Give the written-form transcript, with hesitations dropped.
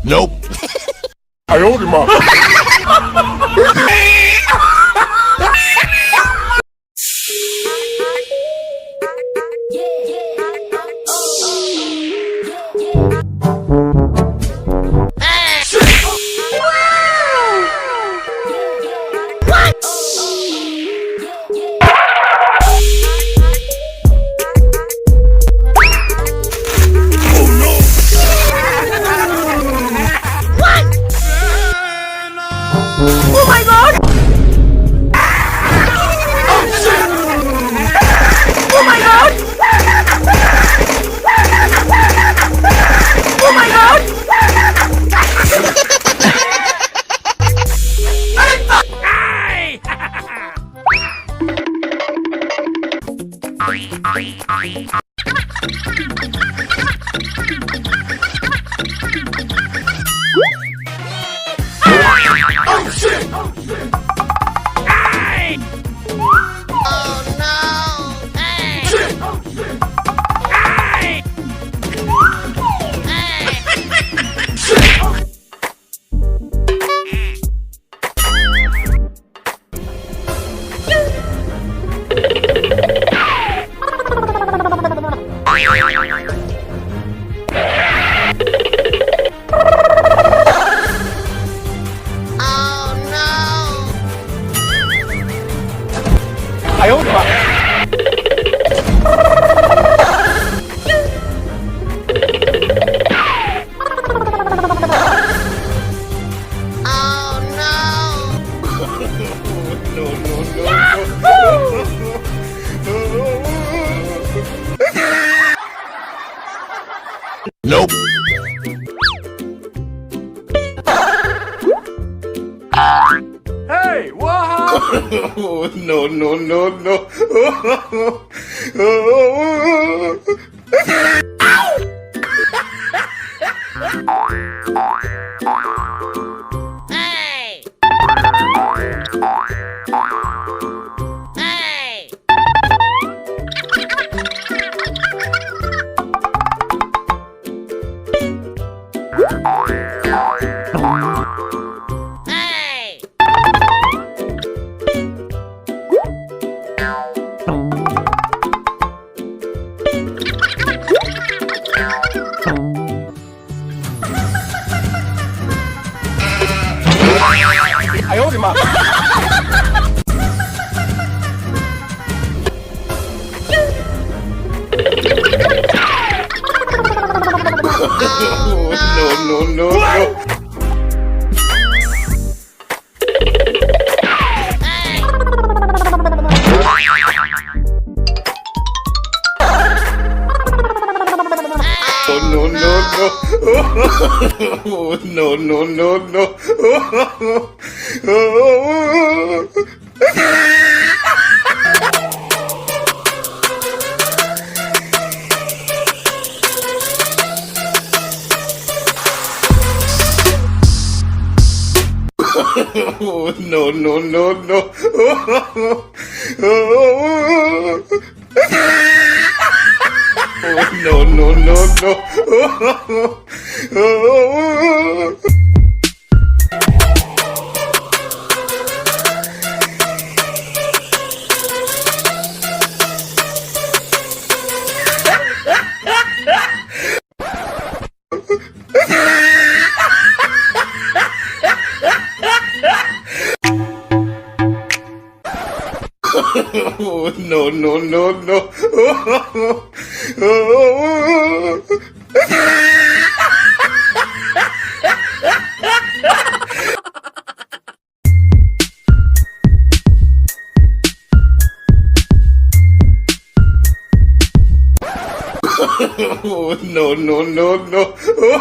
Nope. 哎呦我的妈！Oh my god! Oh my god! Oh my god! Oh shit哎呦我的妈Nope. Hey what happened No, no, no, no. Hey! Hey! Hey!哎呦我的妈No, no, no, no. No, no, no. No, no, no, no. No, no, no, no. No, no, no, no. No, no, no, no. No, no, no, no. No, no, no, no.